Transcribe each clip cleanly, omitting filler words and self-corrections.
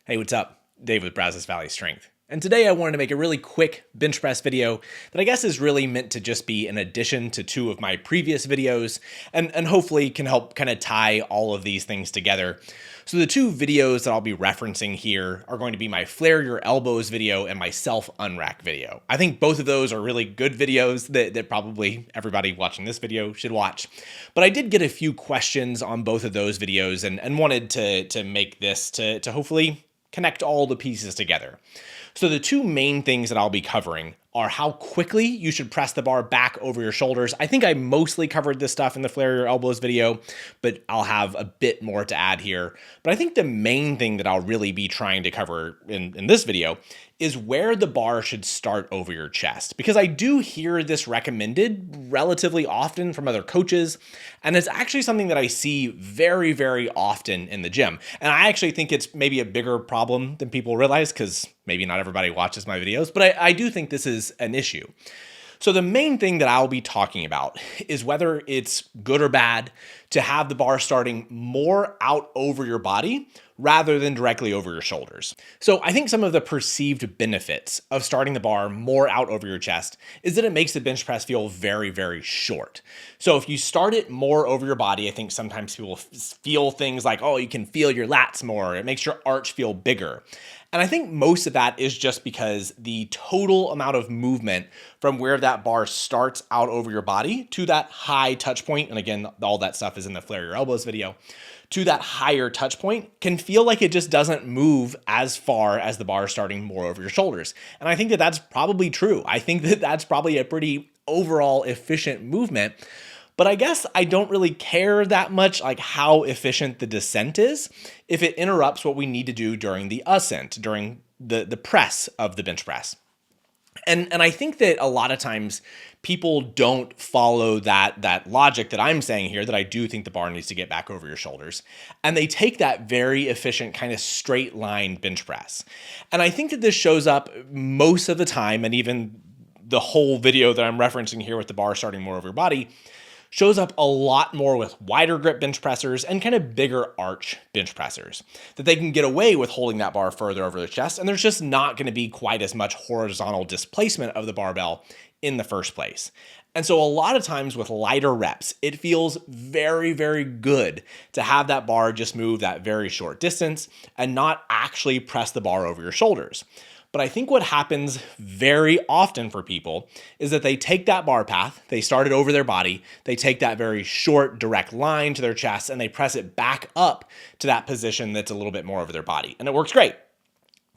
Hey, what's up? Dave with Brazos Valley Strength. And today I wanted to make a really quick bench press video that I guess is really meant to just be an addition to two of my previous videos and hopefully can help kind of tie all of these things together. So the two videos that I'll be referencing here are going to be my Flare Your Elbows video and my Self Unrack video. I think both of those are really good videos that probably everybody watching this video should watch. But I did get a few questions on both of those videos and wanted to make this to hopefully connect all the pieces together. So the two main things that I'll be covering are how quickly you should press the bar back over your shoulders. I think I mostly covered this stuff in the Flare Your Elbows video, but I'll have a bit more to add here. But I think the main thing that I'll really be trying to cover in this video is where the bar should start over your chest. Because I do hear this recommended relatively often from other coaches, and it's actually something that I see very, very often in the gym. And I actually think it's maybe a bigger problem than people realize, because maybe not everybody watches my videos, but I do think this is an issue. So the main thing that I'll be talking about is whether it's good or bad to have the bar starting more out over your body rather than directly over your shoulders. So I think some of the perceived benefits of starting the bar more out over your chest is that it makes the bench press feel very, very short. So if you start it more over your body, I think sometimes people feel things like, oh, you can feel your lats more. It makes your arch feel bigger. And I think most of that is just because the total amount of movement from where that bar starts out over your body to that high touch point, and again, all that stuff is in the Flare Your Elbows video, to that higher touch point can feel like it just doesn't move as far as the bar starting more over your shoulders. And I think that that's probably true. I think that that's probably a pretty overall efficient movement. But I guess I don't really care that much like how efficient the descent is if it interrupts what we need to do during the ascent, during the press of the bench press. And I think that a lot of times people don't follow that logic that I'm saying here, that I do think the bar needs to get back over your shoulders. And they take that very efficient kind of straight line bench press. And I think that this shows up most of the time, and even the whole video that I'm referencing here with the bar starting more over your body shows up a lot more with wider grip bench pressers and kind of bigger arch bench pressers, that they can get away with holding that bar further over the chest, and there's just not going to be quite as much horizontal displacement of the barbell in the first place. And so a lot of times with lighter reps, it feels very, very good to have that bar just move that very short distance and not actually press the bar over your shoulders. But I think what happens very often for people is that they take that bar path, they start it over their body, they take that very short, direct line to their chest, and they press it back up to that position that's a little bit more over their body. And it works great.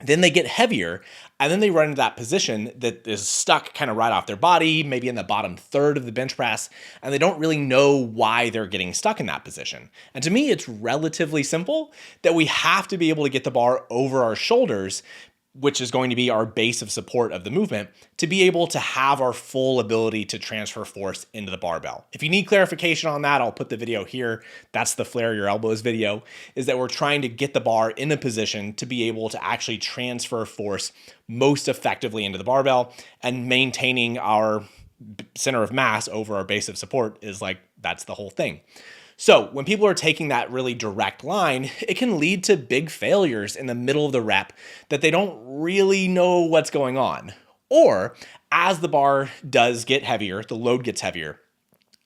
Then they get heavier, and then they run into that position that is stuck kind of right off their body, maybe in the bottom third of the bench press, and they don't really know why they're getting stuck in that position. And to me, it's relatively simple that we have to be able to get the bar over our shoulders, which is going to be our base of support of the movement, to be able to have our full ability to transfer force into the barbell. If you need clarification on that, I'll put the video here. That's the Flare Your Elbows video, is that we're trying to get the bar in a position to be able to actually transfer force most effectively into the barbell, and maintaining our center of mass over our base of support is like, that's the whole thing. So when people are taking that really direct line, it can lead to big failures in the middle of the rep that they don't really know what's going on. Or as the bar does get heavier, the load gets heavier,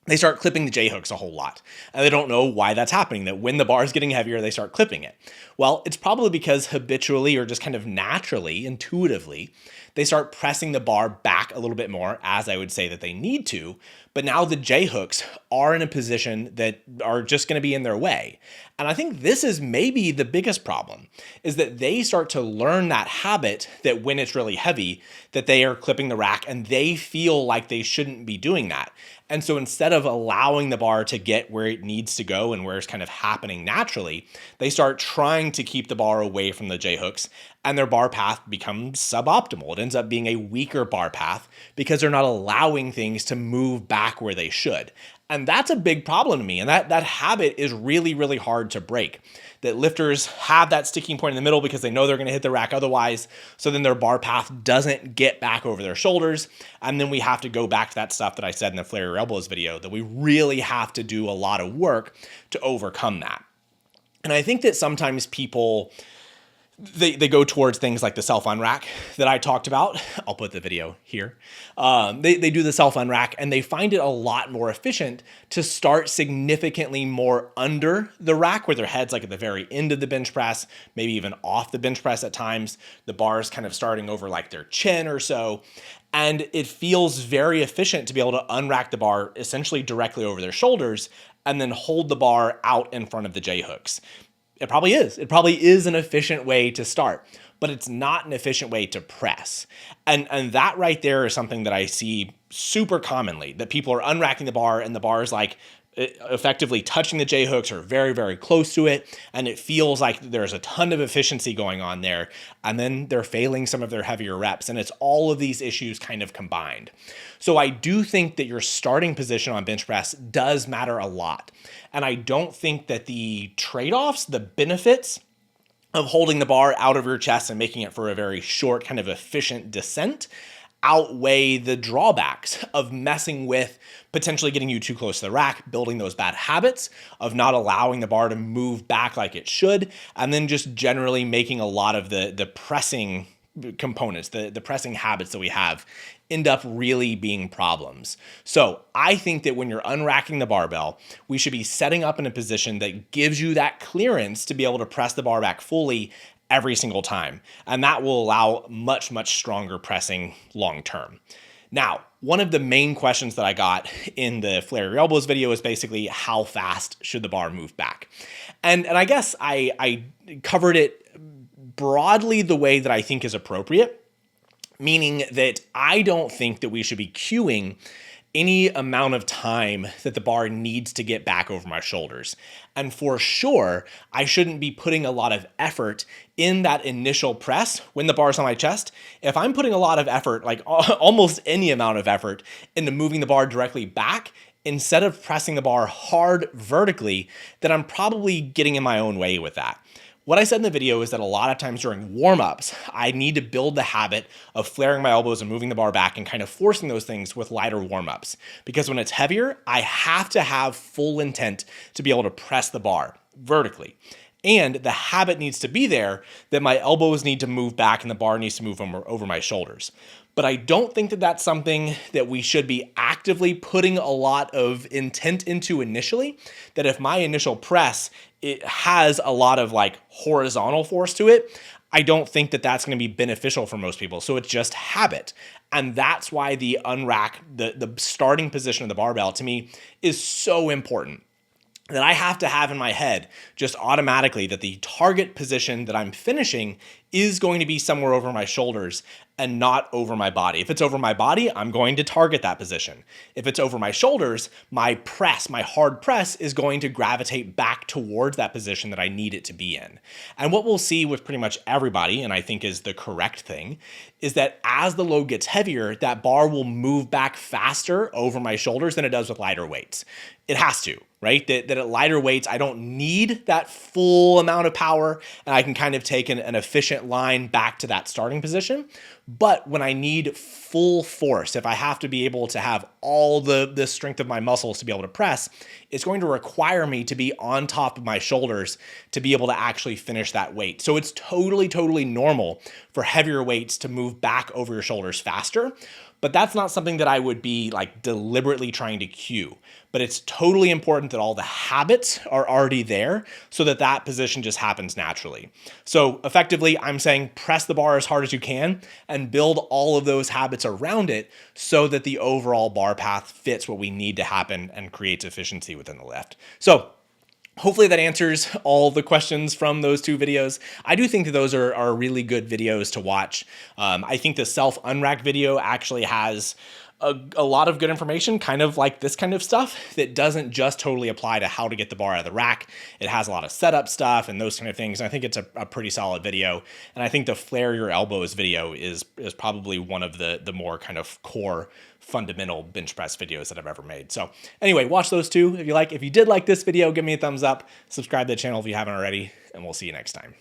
they start clipping the J-hooks a whole lot. And they don't know why that's happening, that when the bar is getting heavier, they start clipping it. Well, it's probably because habitually, or just kind of naturally, intuitively, they start pressing the bar back a little bit more, as I would say that they need to. But now the J-hooks are in a position that are just going to be in their way. And I think this is maybe the biggest problem, is that they start to learn that habit that when it's really heavy, that they are clipping the rack, and they feel like they shouldn't be doing that. And so instead of allowing the bar to get where it needs to go and where it's kind of happening naturally, they start trying to keep the bar away from the J-hooks, and their bar path becomes suboptimal. It ends up being a weaker bar path because they're not allowing things to move back where they should. And that's a big problem to me. And that habit is really, really hard to break. That lifters have that sticking point in the middle because they know they're going to hit the rack otherwise. So then their bar path doesn't get back over their shoulders. And then we have to go back to that stuff that I said in the Flare Your Elbows video, that we really have to do a lot of work to overcome that. And I think that sometimes people they go towards things like the self unrack that I talked about. I'll put the video here. They do the self unrack, and they find it a lot more efficient to start significantly more under the rack, where their head's like at the very end of the bench press, maybe even off the bench press at times. The bar is kind of starting over like their chin or so. And it feels very efficient to be able to unrack the bar essentially directly over their shoulders and then hold the bar out in front of the J hooks. It probably is. It probably is an efficient way to start, but it's not an efficient way to press. And that right there is something that I see super commonly, that people are unracking the bar and the bar is like effectively touching the J hooks or very, very close to it. And it feels like there's a ton of efficiency going on there. And then they're failing some of their heavier reps. And it's all of these issues kind of combined. So I do think that your starting position on bench press does matter a lot. And I don't think that the trade-offs, the benefits of holding the bar out of your chest and making it for a very short, kind of efficient descent outweigh the drawbacks of messing with potentially getting you too close to the rack, building those bad habits of not allowing the bar to move back like it should, and then just generally making a lot of the pressing components, the pressing habits that we have end up really being problems. So I think that when you're unracking the barbell, we should be setting up in a position that gives you that clearance to be able to press the bar back fully every single time. And that will allow much, much stronger pressing long term. Now, one of the main questions that I got in the Flare Your Elbows video is basically how fast should the bar move back? And I guess I covered it broadly the way that I think is appropriate, meaning that I don't think that we should be cueing any amount of time that the bar needs to get back over my shoulders. And for sure, I shouldn't be putting a lot of effort in that initial press when the bar's on my chest. If I'm putting a lot of effort, like almost any amount of effort, into moving the bar directly back, instead of pressing the bar hard vertically, then I'm probably getting in my own way with that. What I said in the video is that a lot of times during warm-ups, I need to build the habit of flaring my elbows and moving the bar back and kind of forcing those things with lighter warm-ups. Because when it's heavier, I have to have full intent to be able to press the bar vertically. And the habit needs to be there that my elbows need to move back and the bar needs to move over my shoulders. But I don't think that that's something that we should be actively putting a lot of intent into initially. That if my initial press, it has a lot of like horizontal force to it, I don't think that that's going to be beneficial for most people. So it's just habit. And that's why the unrack, the starting position of the barbell to me is so important. That I have to have in my head just automatically that the target position that I'm finishing is going to be somewhere over my shoulders and not over my body. If it's over my body, I'm going to target that position. If it's over my shoulders, my press, my hard press is going to gravitate back towards that position that I need it to be in. And what we'll see with pretty much everybody, and I think is the correct thing, is that as the load gets heavier, that bar will move back faster over my shoulders than it does with lighter weights. It has to, right? That at lighter weights, I don't need that full amount of power, and I can kind of take an efficient line back to that starting position. But when I need full force, if I have to be able to have all the strength of my muscles to be able to press, it's going to require me to be on top of my shoulders to be able to actually finish that weight. So it's totally, totally normal for heavier weights to move back over your shoulders faster. But that's not something that I would be like deliberately trying to cue. But it's totally important that all the habits are already there so that that position just happens naturally. So effectively, I'm saying press the bar as hard as you can and build all of those habits around it so that the overall bar path fits what we need to happen and creates efficiency within the lift. So hopefully that answers all the questions from those two videos. I do think that those are really good videos to watch. I think the self-unrack video actually has a lot of good information, kind of like this kind of stuff that doesn't just totally apply to how to get the bar out of the rack. It has a lot of setup stuff and those kind of things. And I think it's a pretty solid video. And I think the Flare Your Elbows video is probably one of the more kind of core fundamental bench press videos that I've ever made. So anyway, watch those two if you like. If you did like this video, give me a thumbs up, subscribe to the channel if you haven't already, and we'll see you next time.